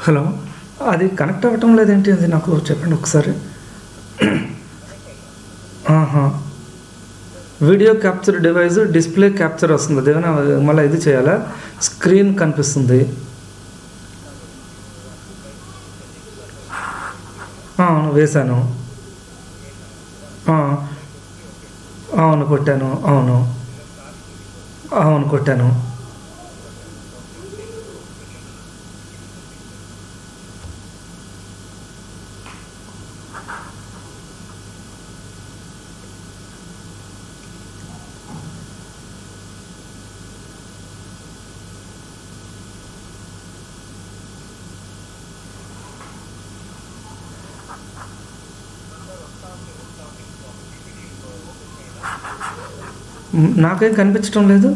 Hello, అది connect అవ్వటం లేదేంటి? అది నాకు చెప్పండి ఒకసారి. Video capture device display capture వస్తుంది, అదేమైనా మళ్ళీ ఇది చేయాలా? స్క్రీన్ కనిపిస్తుంది. అవును, వేశాను. అవును, కొట్టాను. అవును అవును కొట్టాను. నాకేం కనిపించడం లేదు.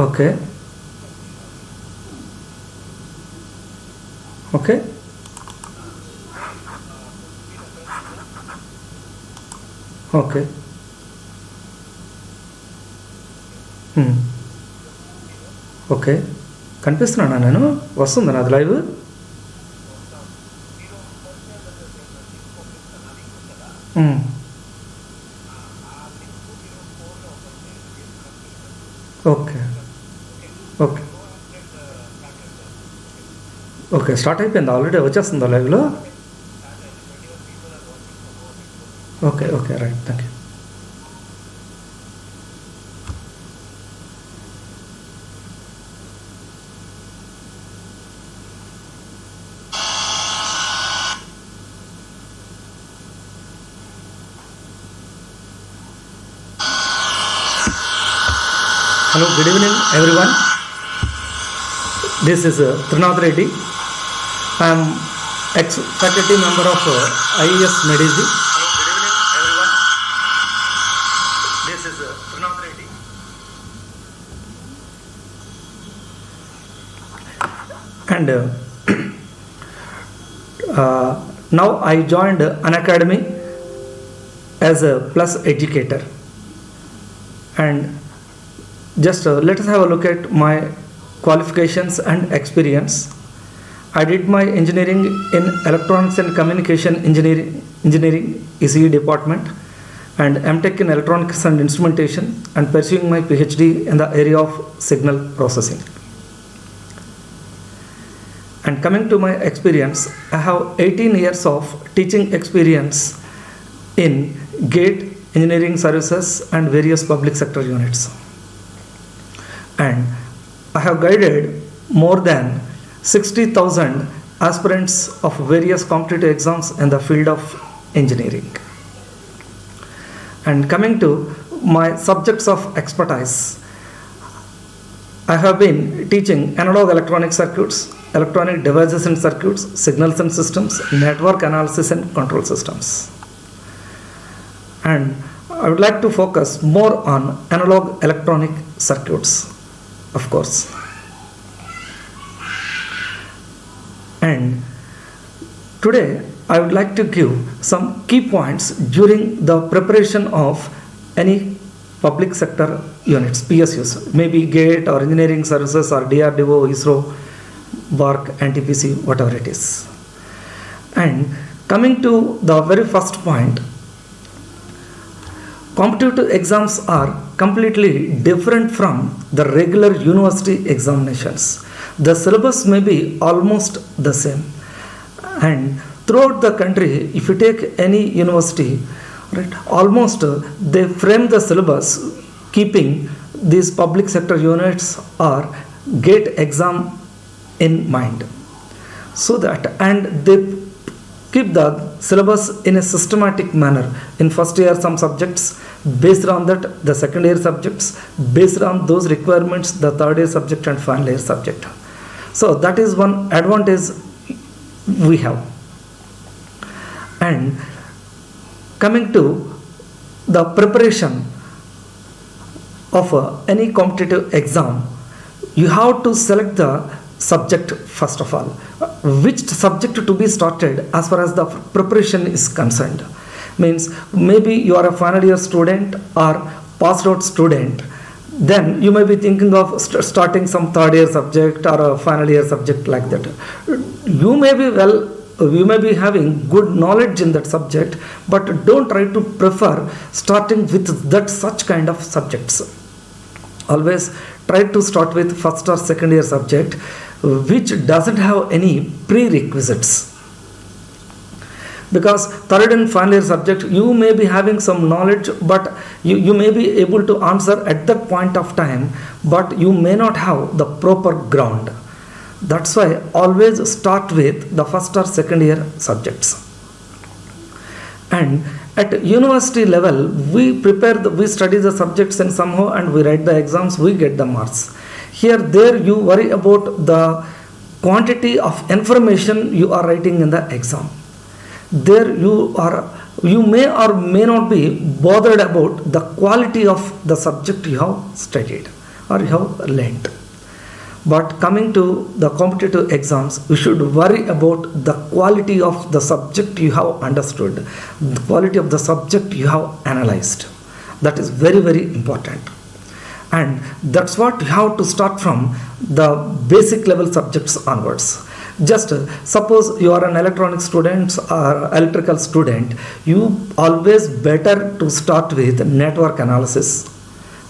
ఓకే ఓకే ఓకే ఓకే కనిపిస్తున్నానా నేను? వస్తుందా నాది live? Okay okay okay start అయిపోయింది, ఆల్రెడీ వచ్చేస్తుందా లైవ్లో? Okay okay right, thank you. Hello, good evening everyone. This is Trinadh Reddy. I am ex-faculty member of IES Medicine. Hello, good evening everyone. This is Trinadh Reddy. And now I joined Unacademy as a plus educator. And just let us have a look at my qualifications and experience. I did my engineering in electronics and communication engineering ECE department, and MTech in electronics and instrumentation, and pursuing my PhD in the area of signal processing. And coming to my experience, I have 18 years of teaching experience in GATE engineering services and various public sector units. And I have guided more than 60,000 aspirants of various competitive exams in the field of engineering. And coming to my subjects of expertise, I have been teaching analog electronic circuits, electronic devices and circuits, signals and systems, network analysis and control systems. And I would like to focus more on analog electronic circuits, of course. And today I would like to give some key points during the preparation of any public sector units, PSUs, maybe GATE or engineering services or DRDO, ISRO, BARC, NTPC, whatever it is. And coming to the very first point, competitive exams are completely different from the regular university examinations. The syllabus may be almost the same, and throughout the country, if you take any university, right, almost they frame the syllabus keeping these public sector units or GATE exam in mind. So that, and they keep the syllabus in a systematic manner. In first year some subjects, based on that the second year subjects, based on those requirements the third year subject and final year subject. So that is one advantage we have. And coming to the preparation of any competitive exam, you have to select the subject first of all. Which subject to be started as far as the preparation is concerned. Means maybe you are a final year student or passed out student, then you may be thinking of starting some third year subject or a final year subject like that. You may be having good knowledge in that subject, but don't try to prefer starting with that such kind of subjects. Always try to start with first or second year subject which doesn't have any prerequisites. Because third and final year subject, you may be having some knowledge, but you may be able to answer at that point of time, but you may not have the proper ground. That's why always start with the first or second year subjects. And at university level, we study the subjects and somehow and we write the exams, we get the marks. There you worry about the quantity of information you are writing in the exam. There you may or may not be bothered about the quality of the subject you have studied or you have learnt. But coming to the competitive exams, you should worry about the quality of the subject you have understood, the quality of the subject you have analyzed. That is very, very important. And that's what you have to start from the basic level subjects onwards. Just suppose you are an electronic student or electrical student, you always better to start with network analysis.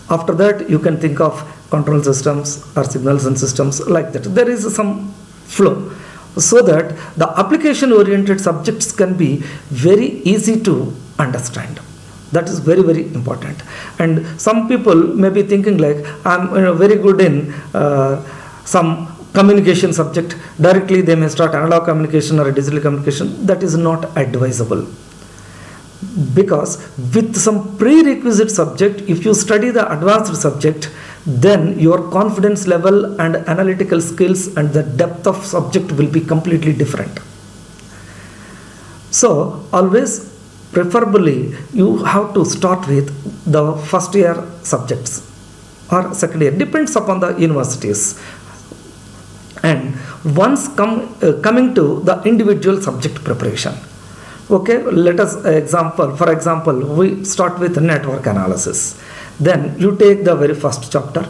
After that, you can think of control systems or signals and systems like that. There is some flow so that the application oriented subjects can be very easy to understand. That is very, very important. And some people may be thinking like, I'm very good in some communication subject. Directly they may start analog communication or digital communication. That is not advisable. Because with some prerequisite subject, if you study the advanced subject, then your confidence level and analytical skills and the depth of subject will be completely different. So always, preferably, you have to start with the first year subjects or second year, depends upon the universities. And once coming to the individual subject preparation. Okay, let us for example, we start with network analysis. Then you take the very first chapter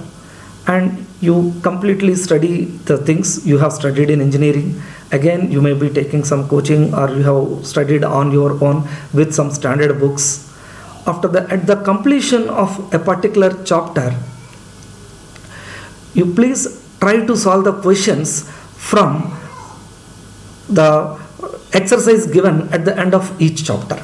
and you completely study the things you have studied in engineering. Again, you may be taking some coaching or you have studied on your own with some standard books. After that, at the completion of a particular chapter, you please try to solve the questions from the exercise given at the end of each chapter.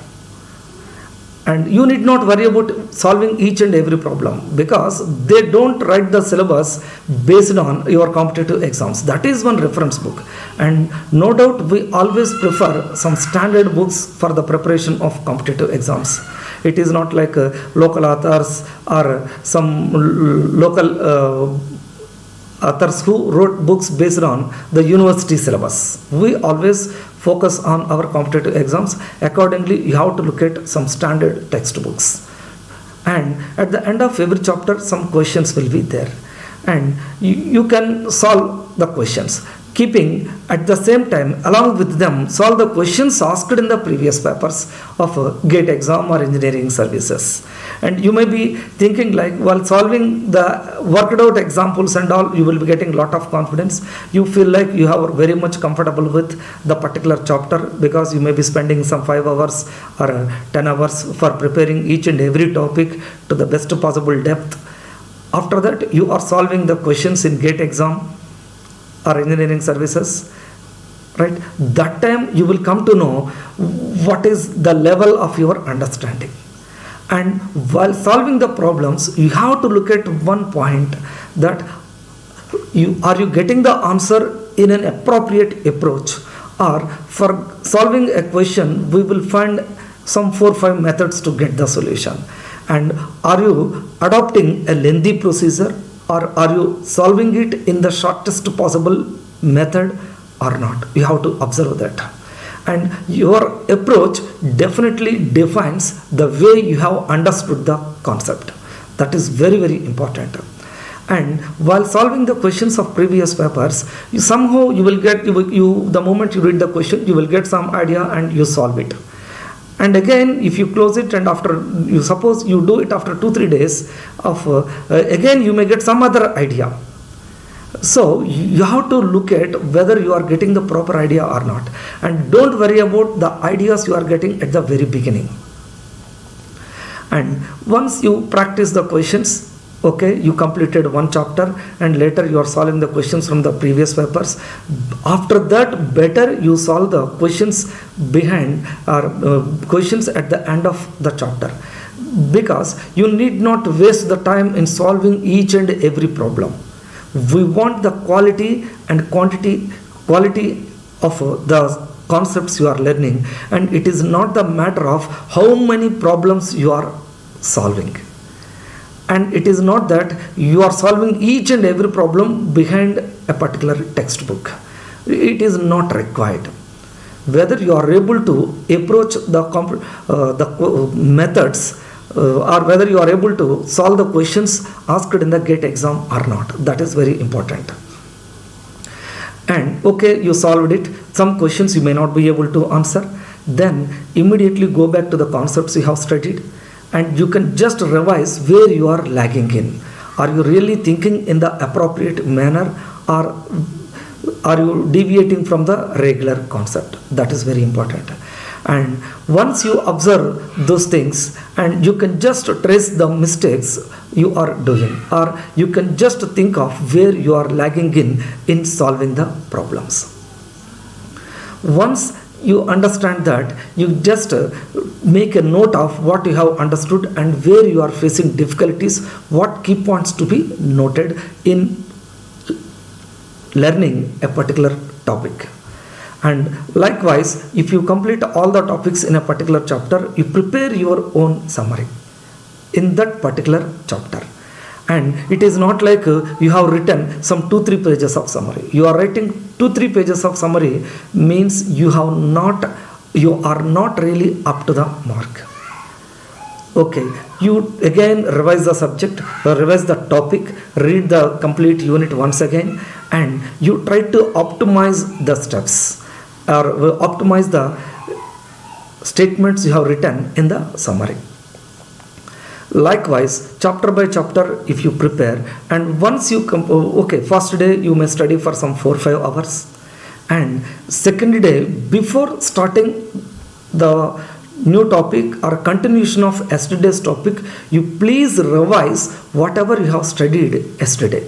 And you need not worry about solving each and every problem because they don't write the syllabus based on your competitive exams. That is one reference book. And no doubt we always prefer some standard books for the preparation of competitive exams. It is not like local authors or some local authors who wrote books based on the university syllabus. We always focus on our competitive exams. Accordingly, you have to look at some standard textbooks. And at the end of every chapter, some questions will be there. And you can solve the questions, keeping at the same time, along with them, solve the questions asked in the previous papers of a GATE exam or engineering services. And you may be thinking like, while solving the worked out examples and all, you will be getting a lot of confidence. You feel like you are very much comfortable with the particular chapter because you may be spending some 5 hours or 10 hours for preparing each and every topic to the best possible depth. After that, you are solving the questions in GATE exam or engineering services. right? That time you will come to know what is the level of your understanding. And while solving the problems, you have to look at one point, that are you getting the answer in an appropriate approach, or for solving a question we will find some 4 or 5 methods to get the solution, and are you adopting a lengthy procedure, or are you solving it in the shortest possible method or not. You have to observe that, and your approach definitely defines the way you have understood the concept. That is very, very important. And while solving the questions of previous papers, you will get the moment you read the question, you will get some idea and you solve it. And again, if you close it and after you suppose you do it after 2-3 days of again you may get some other idea. So you have to look at whether you are getting the proper idea or not, and don't worry about the ideas you are getting at the very beginning. And once you practice the questions, okay, you completed one chapter and later you are solving the questions from the previous papers. After that, better you solve the questions behind or questions at the end of the chapter, because you need not waste the time in solving each and every problem. We want the quality and quality of the concepts you are learning, and it is not the matter of how many problems you are solving. And it is not that you are solving each and every problem behind a particular textbook. It is not required. Whether you are able to approach the methods or whether you are able to solve the questions asked in the GATE exam or not. That is very important. And okay, you solved it. Some questions you may not be able to answer. Then immediately go back to the concepts you have studied, and you can just revise where you are lagging in. Are you really thinking in the appropriate manner, or are you deviating from the regular concept? That is very important. And once you observe those things, and you can just trace the mistakes you are doing, or you can just think of where you are lagging in solving the problems. Once you understand that, you just make a note of what you have understood and where you are facing difficulties, what key points to be noted in learning a particular topic. And likewise, if you complete all the topics in a particular chapter, you prepare your own summary in that particular chapter. And it is not like you have written some 2-3 pages of summary. You are writing 2-3 pages of summary means you are not really up to the mark. Okay, you again revise the subject, revise the topic, read the complete unit once again, and you try to optimize the steps or optimize the statements you have written in the summary. Likewise, chapter by chapter, if you prepare, and once you first day you may study for some 4-5 hours, and second day before starting the new topic or continuation of yesterday's topic, you please revise whatever you have studied yesterday.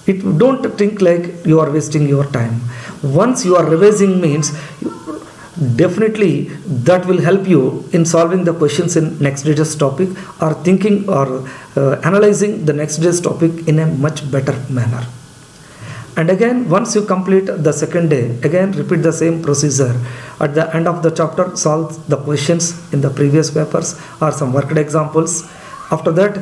Don't think like you are wasting your time. Once you are revising means definitely that will help you in solving the questions in next day's topic, or thinking or analyzing the next day's topic in a much better manner. And again, once you complete the second day, again repeat the same procedure. At the end of the chapter, solve the questions in the previous papers or some worked examples. After that,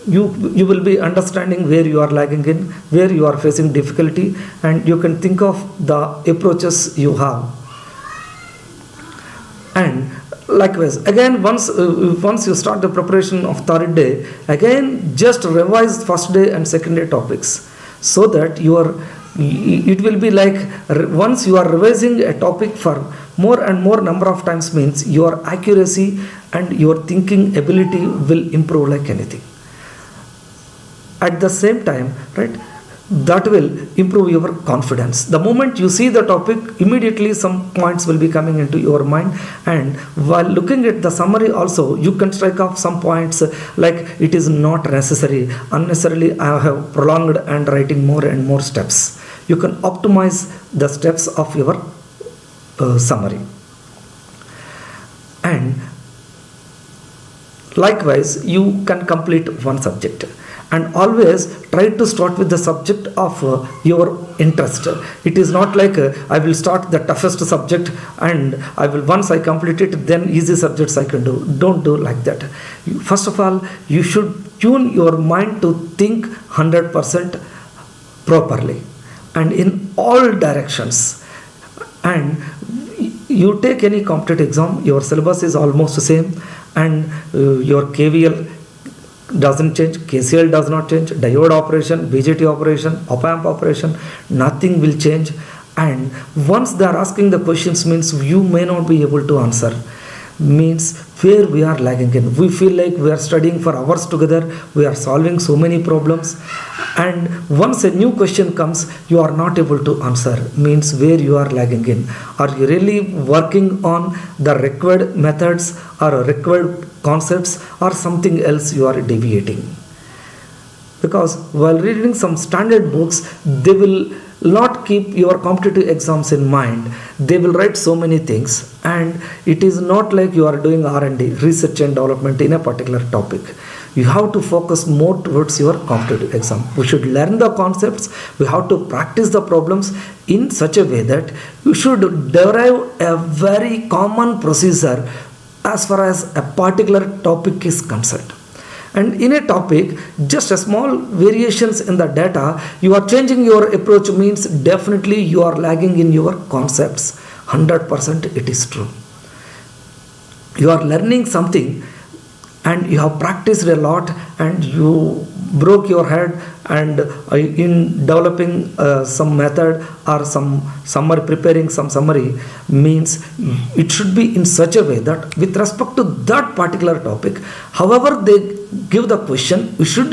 you will be understanding where you are lagging in, where you are facing difficulty, and you can think of the approaches you have. And likewise, again once you start the preparation of third day, again just revise first day and second day topics, so that it will be like once you are revising a topic for more and more number of times means your accuracy and your thinking ability will improve like anything. At the same time, right, that will improve your confidence. The moment you see the topic, immediately some points will be coming into your mind, and while looking at the summary also, you can strike off some points like it is not necessary, unnecessarily I have prolonged and writing more and more steps. you can optimize the steps of your summary. And likewise, you can complete one subject, and always try to start with the subject of your interest. It is not like I will start the toughest subject and I will, once I complete it, then easy subjects I can do. Don't do like that. First of all, you should tune your mind to think 100% properly and in all directions. And you take any competitive exam, your syllabus is almost the same, and your KVL doesn't change, KCL does not change, diode operation, BJT operation, op-amp operation, nothing will change. And once they are asking the questions, means you may not be able to answer, means where we are lagging in. We feel like we are studying for hours together, we are solving so many problems, and once a new question comes, you are not able to answer, means where you are lagging in. Are you really working on the required methods or required concepts, or something else you are deviating? Because while reading some standard books, they will not keep your competitive exams in mind. They will write so many things, and it is not like you are doing R&D, research and development, in a particular topic. You have to focus more towards your competitive exam. We should learn the concepts, we have to practice the problems in such a way that you should derive a very common procedure as far as a particular topic is concerned. And in a topic, just a small variations in the data, you are changing your approach, means definitely you are lagging in your concepts. 100% it is true. You are learning something and you have practiced a lot and you broke your head, and in developing some method or some summary, preparing some summary, means it should be in such a way that with respect to that particular topic, however they give the question, you should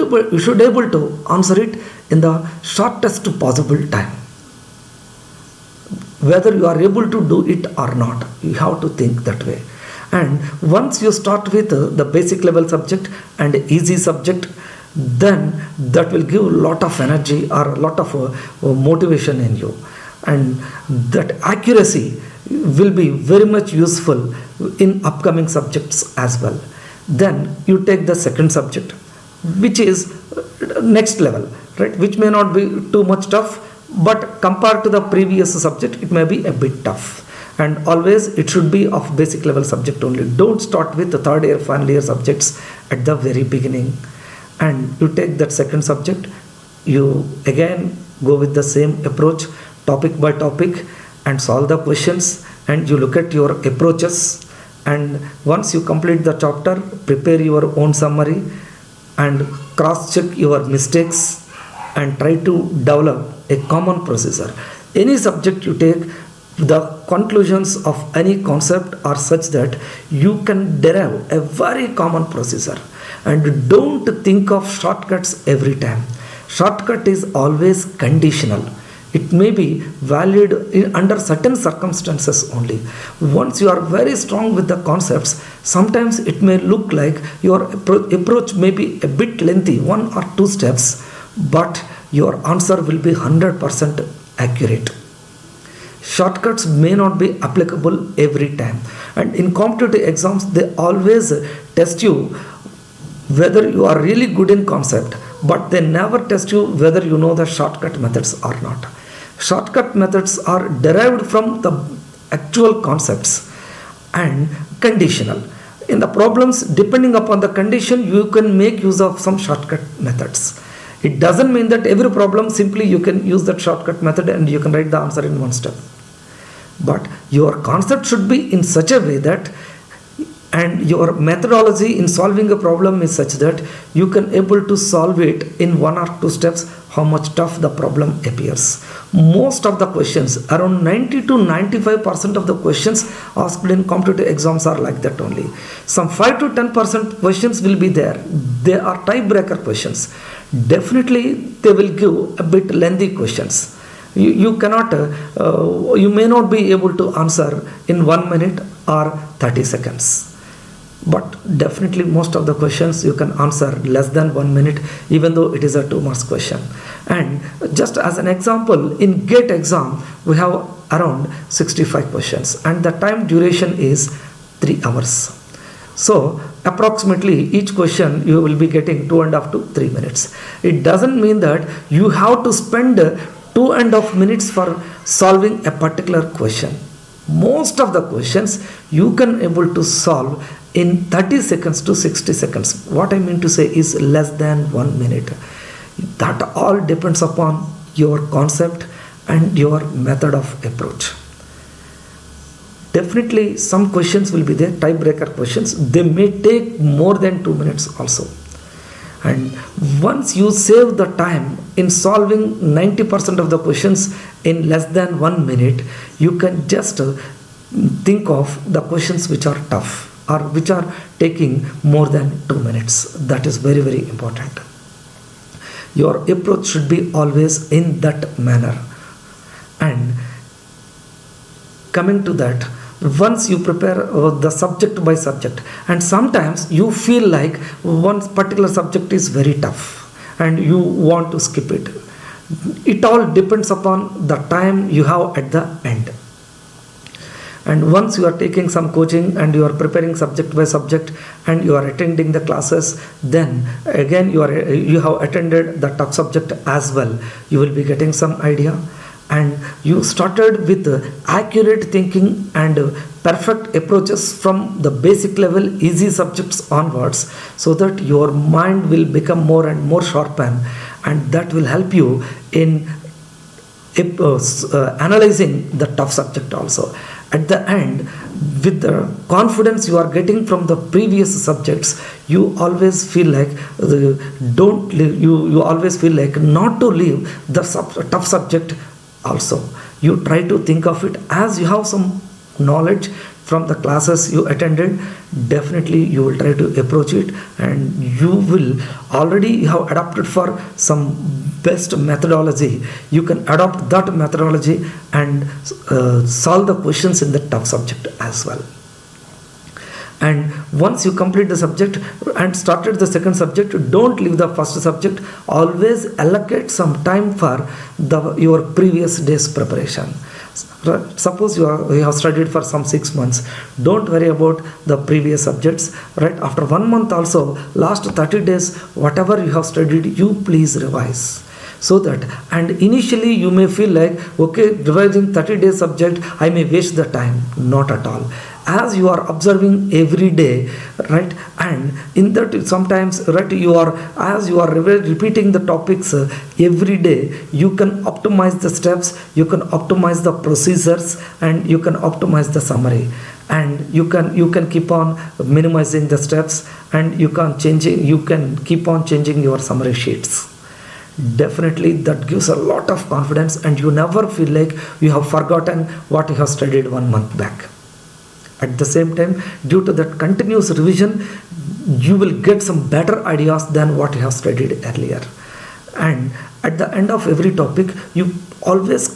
be able to answer it in the shortest possible time. Whether you are able to do it or not, you have to think that way. And once you start with the basic level subject and easy subject, then that will give a lot of energy or a lot of motivation in you, and that accuracy will be very much useful in upcoming subjects as well. Then you take the second subject, which is next level, right, which may not be too much tough, but compared to the previous subject it may be a bit tough. And always it should be of basic level subject only. Don't start with the third year, final year subjects at the very beginning. And you take that second subject, you again go with the same approach, topic by topic, and solve the questions, and you look at your approaches. And once you complete the chapter, prepare your own summary and cross check your mistakes and try to develop a common procedure. Any subject you take, the conclusions of any concept are such that you can derive a very common procedure. And don't think of shortcuts every time. Shortcut is always conditional. It may be valid under certain circumstances only. Once you are very strong with the concepts, sometimes it may look like your approach may be a bit lengthy, 1 or 2 steps, but your answer will be 100% accurate. Shortcuts may not be applicable every time. And in competitive exams, they always test you whether you are really good in concept, but they never test you whether you know the shortcut methods or not. Shortcut methods are derived from the actual concepts and conditional. In the problems, depending upon the condition, you can make use of some shortcut methods. It doesn't mean that every problem simply you can use that shortcut method and you can write the answer in 1 step. But your concept should be in such a way that, and your methodology in solving a problem is such that you can able to solve it in 1 or 2 steps, how much tough the problem appears. Most of the questions, around 90 to 95% of the questions asked in competitive exams are like that only. Some 5 to 10% questions will be there. They are tiebreaker questions. Definitely they will give a bit lengthy questions. You cannot, you may not be able to answer in 1 minute or 30 seconds. but definitely most of the questions you can answer less than 1 minute, even though it is a 2 marks question. And just as an example, in GATE exam we have around 65 questions and the time duration is 3 hours. So approximately each question you will be getting 2.5 to 3 minutes. It doesn't mean that you have to spend 2.5 minutes for solving a particular question. Most of the questions you can able to solve in 30 seconds to 60 seconds. What I mean to say is less than 1 minute. That all depends upon your concept and your method of approach. Definitely some questions will be there, tiebreaker questions. They may take more than 2 minutes also. And once you save the time in solving 90% of the questions in less than 1 minute, you can just think of the questions which are tough or which are taking more than 2 minutes. That is very, very important. Your approach should be always in that manner. And coming to that, once you prepare the subject by subject, and sometimes you feel like one particular subject is very tough and you want to skip it. It all depends upon the time you have at the end. And once you are taking some coaching and you are preparing subject by subject and you are attending the classes, then again you have attended the tough subject as well. You will be getting some idea. And you started with accurate thinking and perfect approaches from the basic level, easy subjects onwards, so that your mind will become more and more sharpened, and that will help you in analyzing the tough subject also. At the end, with the confidence you are getting from the previous subjects, you always feel like you always feel like not to leave the tough subject also. You try to think of it as you have some knowledge from the classes you attended. Definitely you will try to approach it, and you will already have adapted for some best methodology. You can adopt that methodology and solve the questions in the tough subject as well. And once you complete the subject and started the second subject, don't leave the first subject. Always allocate some time for your previous day's preparation. Suppose you have studied for some 6 months. Don't worry about the previous subjects. Right after 1 month also, last 30 days, whatever you have studied, you please revise. So that, and initially you may feel like, okay, revising 30 days subject, I may waste the time. Not at all. As you are observing every day, right, and in that sometimes, right, as you are repeating the topics every day, you can optimize the steps, you can optimize the procedures, and you can optimize the summary. And you can keep on minimizing the steps, and you can keep on changing your summary sheets. Definitely that gives a lot of confidence, and you never feel like you have forgotten what you have studied 1 month back. At the same time, due to that continuous revision, you will get some better ideas than what you have studied earlier. And at the end of every topic, you always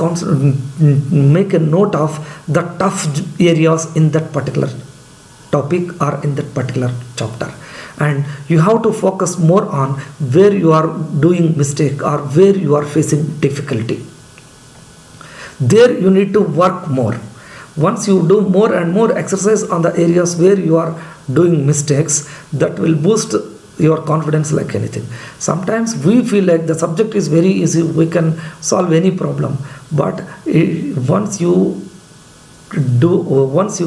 make a note of the tough areas in that particular topic or in that particular chapter. And you have to focus more on where you are doing mistake or where you are facing difficulty. There you need to work more. Once you do more and more exercise on the areas where you are doing mistakes, that will boost your confidence like anything. Sometimes we feel like the subject is very easy, we can solve any problem. But once you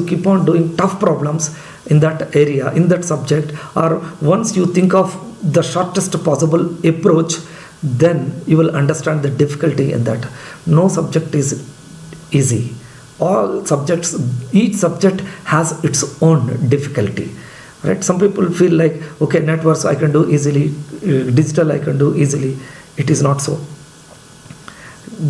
keep on doing tough problems in that area, in that subject, or once you think of the shortest possible approach, then you will understand the difficulty in that. No subject is easy. All subjects, each subject has its own difficulty, right? Some people feel like, okay, networks I can do easily, digital I can do easily. It is not so.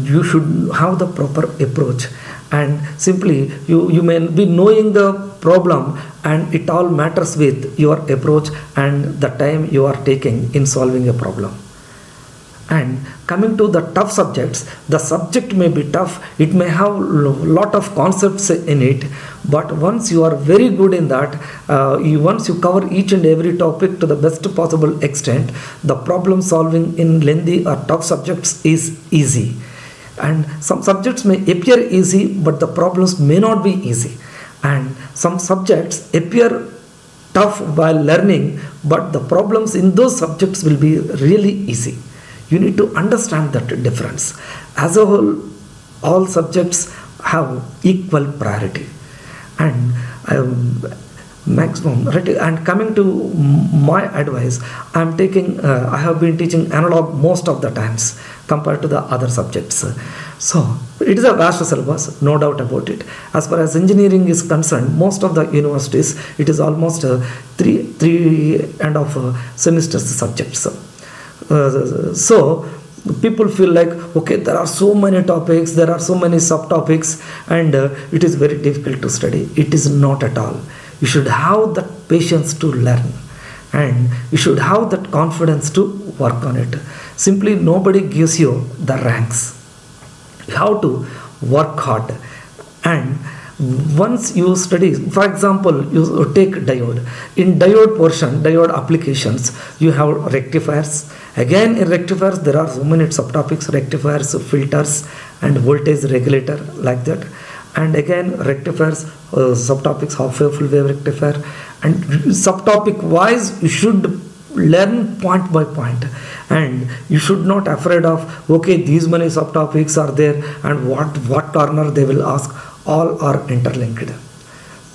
You should have the proper approach, and simply you may be knowing the problem, and it all matters with your approach and the time you are taking in solving a problem. And coming to the tough subjects, the subject may be tough, it may have a lot of concepts in it, But once you are very good in that, once you cover each and every topic to the best possible extent, the problem solving in lengthy or tough subjects is easy. And some subjects may appear easy, but the problems may not be easy. And some subjects appear tough while learning, but the problems in those subjects will be really easy. You need to understand that difference. As a whole, all subjects have equal priority. And maximum, right? And coming to my advice, I have been teaching analog most of the times compared to the other subjects. So it is a vast syllabus, no doubt about it. As far as engineering is concerned, most of the universities, it is almost three and a half semesters subjects. So people feel like, okay, there are so many topics, there are so many subtopics, and it is very difficult to study. It is not at all. You should have that patience to learn, and you should have that confidence to work on it. Simply nobody gives you the ranks. You have to work hard. And once you study, for example, you take diode. In diode portion, diode applications, you have rectifiers. Again, in rectifiers, there are so many subtopics: rectifiers, filters, and voltage regulator, like that. And again, rectifiers, subtopics, half wave, full wave rectifier. And subtopic wise, you should learn point by point. And you should not afraid of, okay, these many subtopics are there, and what corner they will ask. All are interlinked.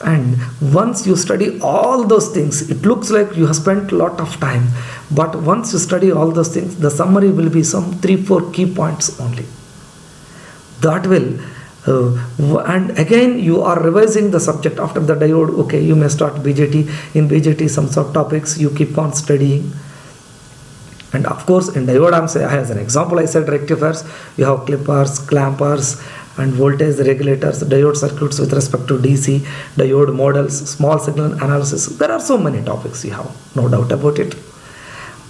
And once you study all those things, it looks like you have spent a lot of time. But once you study all those things, the summary will be some 3-4 key points only. That will, and again you are revising the subject after the diode. Okay, you may start BJT. In BJT, some subtopics you keep on studying. And of course, in diode, as an example, I said rectifiers. You have clippers, clampers, and voltage regulators, diode circuits with respect to DC, diode models, small signal analysis. There are so many topics you have, no doubt about it.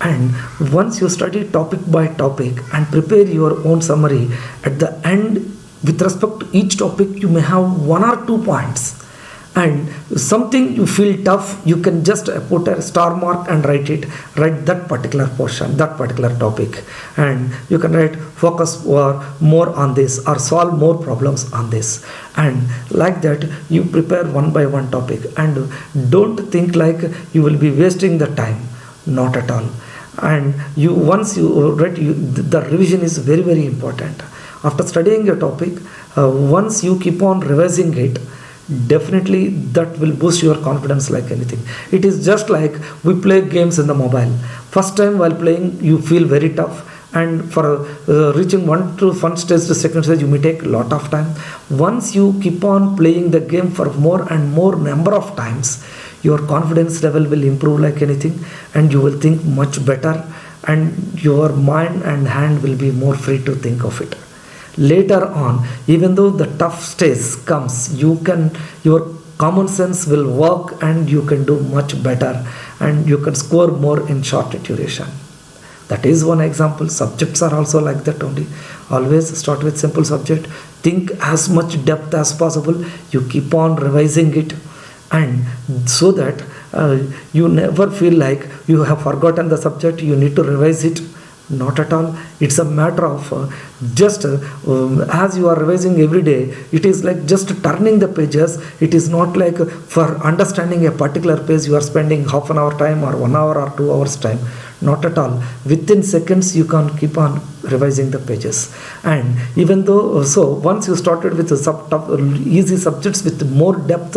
And once you study topic by topic and prepare your own summary, at the end, with respect to each topic, you may have 1 or 2 points. And something you feel tough, you can just put a star mark and write that particular portion, that particular topic. And you can write focus or more on this, or solve more problems on this. And like that, you prepare one by one topic. And don't think like you will be wasting the time. Not at all. And once you write, the revision is very, very important. After studying a topic, once you keep on revising it, definitely that will boost your confidence like anything. It is just like we play games in the mobile. First time while playing, you feel very tough, and for reaching one stage to second stage, you may take a lot of time. Once you keep on playing the game for more and more number of times, your confidence level will improve like anything, and you will think much better, and your mind and hand will be more free to think of it. Later on, even though the tough stage comes, your common sense will work, and you can do much better, and you can score more in short duration. That is one example. Subjects are also like that only. Always start with simple subject. Think as much depth as possible. You keep on revising it, and so that you never feel like you have forgotten the subject, you need to revise it. Not at all. It's a matter of just as you are revising every day, it is like just turning the pages. It is not like for understanding a particular page you are spending half an hour time or 1 hour or 2 hours time. Not at all. Within seconds you can keep on revising the pages. And even though, so once you started with easy subjects with more depth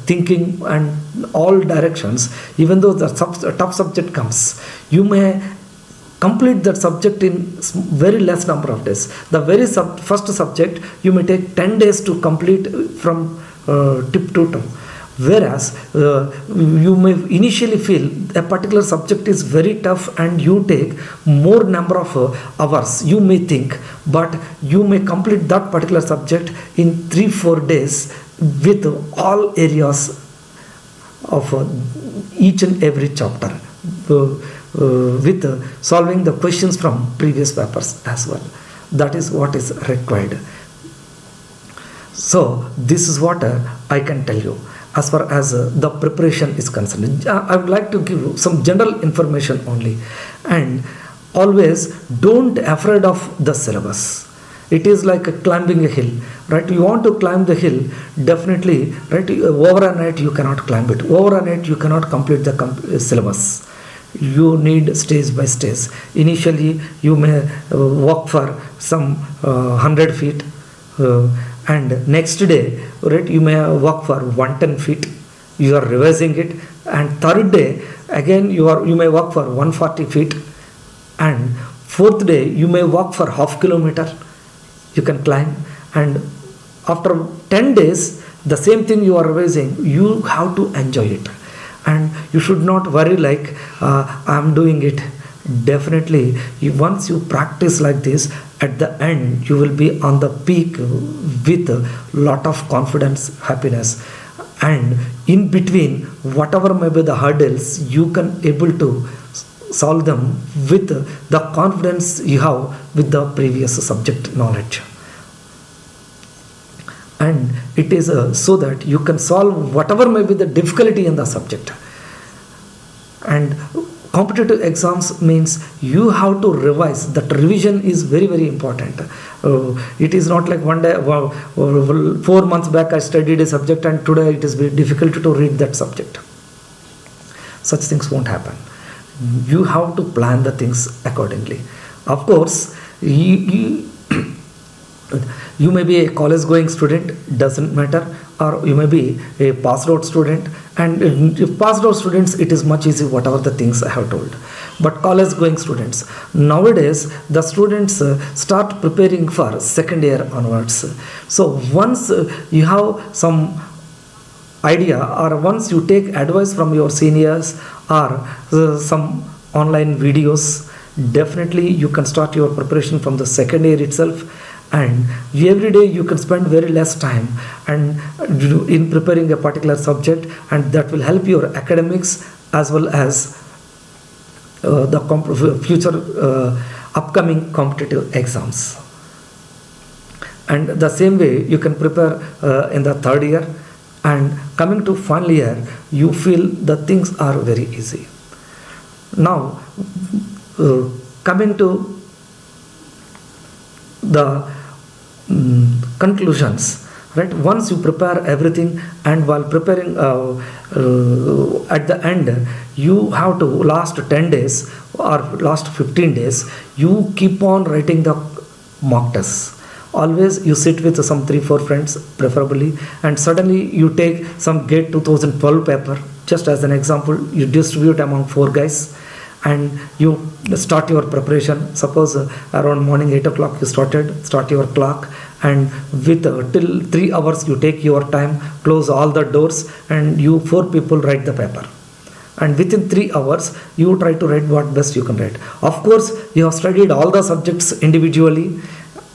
thinking and all directions, even though the tough subject comes, you may complete that subject in very less number of days. The very first subject you may take 10 days to complete from tip to toe. Whereas you may initially feel a particular subject is very tough and you take more number of hours, you may think, but you may complete that particular subject in 3-4 days with all areas of each and every chapter. With solving the questions from previous papers as well. That is what is required. So this is what I can tell you as far as the preparation is concerned. I would like to give you some general information only, and always don't afraid of the syllabus. It is like climbing a hill, right? You want to climb the hill, definitely, right? Over a night you cannot climb it. Over a night you cannot complete the syllabus. You need stage by stage. Initially you may walk for some 100 feet, and next day, right, you may walk for 110 feet. You are revising it, and third day again you may walk for 140 feet, and fourth day you may walk for half kilometer. You can climb, and after 10 days the same thing you are revising. You have to enjoy it, and you should not worry like I am doing it. Definitely, once you practice like this, at the end you will be on the peak with a lot of confidence, happiness, and in between whatever may be the hurdles, you can able to solve them with the confidence you have with the previous subject knowledge. And it is so that you can solve whatever may be the difficulty in the subject. And competitive exams means you have to revise. That revision is very, very important. It is not like one day, 4 months back I studied a subject and today it is very difficult to read that subject. Such things won't happen. You have to plan the things accordingly. Of course, you may be a college going student, doesn't matter, or you may be a passed out student, and if passed out students, it is much easier whatever the things I have told. But college going students, nowadays the students start preparing for second year onwards. So once you have some idea, or once you take advice from your seniors or some online videos, definitely you can start your preparation from the second year itself. And every day you can spend very less time and in preparing a particular subject, and that will help your academics as well as the future upcoming competitive exams. And the same way you can prepare in the third year, and coming to final year you feel the things are very easy. Now coming to the conclusions, right? Once you prepare everything, and while preparing at the end you have to last 10 days or last 15 days you keep on writing the mock tests. Always you sit with some 3-4 friends preferably, and suddenly you take some GATE 2012 paper, just as an example, you distribute among 4 guys and you start your preparation. Suppose around morning 8 o'clock you start your clock, and with till 3 hours you take your time, close all the doors, and you 4 people write the paper, and within 3 hours you try to write what best you can write. Of course you have studied all the subjects individually,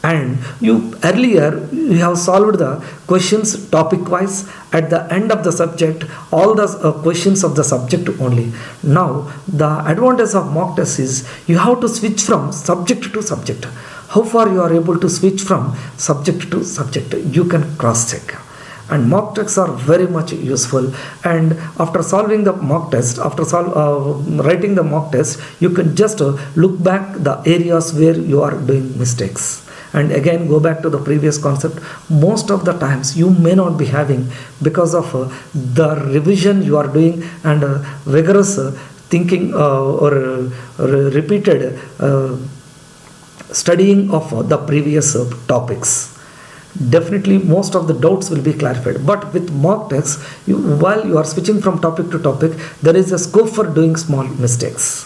and you earlier you have solved the questions topic wise. At the end of the subject, all the questions of the subject only. Now the advantage of mock test is you have to switch from subject to subject. How far you are able to switch from subject to subject, you can cross check. And mock tests are very much useful, and after solving the mock test, after writing the mock test, you can just look back the areas where you are doing mistakes. And again go back to the previous concept. Most of the times you may not be having, because of the revision you are doing and rigorous thinking or repeated studying of the previous topics. Definitely most of the doubts will be clarified. But with mock tests, while you are switching from topic to topic, there is a scope for doing small mistakes,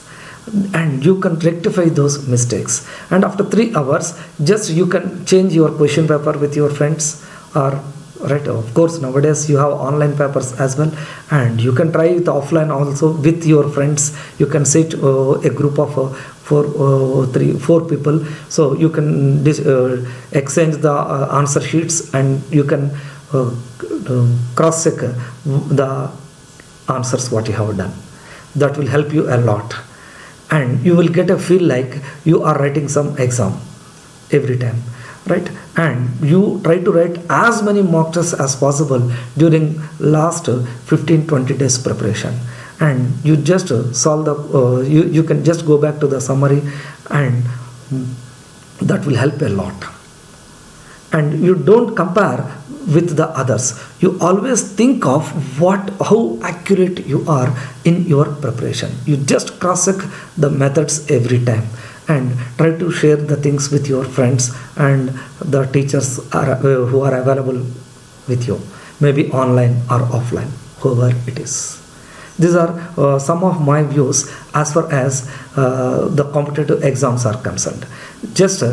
and you can rectify those mistakes. And after 3 hours, just you can change your question paper with your friends, or right, of course nowadays you have online papers as well, and you can try it offline also with your friends. You can sit a group of 4 people, so you can exchange the answer sheets, and you can cross check the answers what you have done. That will help you a lot, and you will get a feel like you are writing some exam every time. right? And you try to write as many mock tests as possible during last 15-20 days preparation, and you just solve the you can just go back to the summary, and that will help a lot. And you don't compare with the others. You always think of how accurate you are in your preparation. You just cross check the methods every time, and try to share the things with your friends and the teachers who are available with you, maybe online or offline, whoever it is. These are some of my views as far as the competitive exams are concerned. Just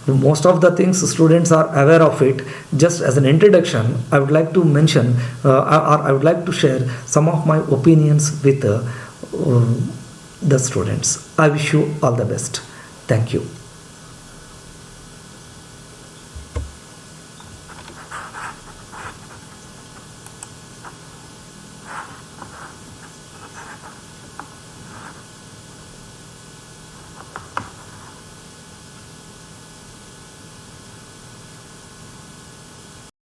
most of the things students are aware of it. Just as an introduction, I would like to mention or I would like to share some of my opinions with the students. I wish you all the best. Thank you.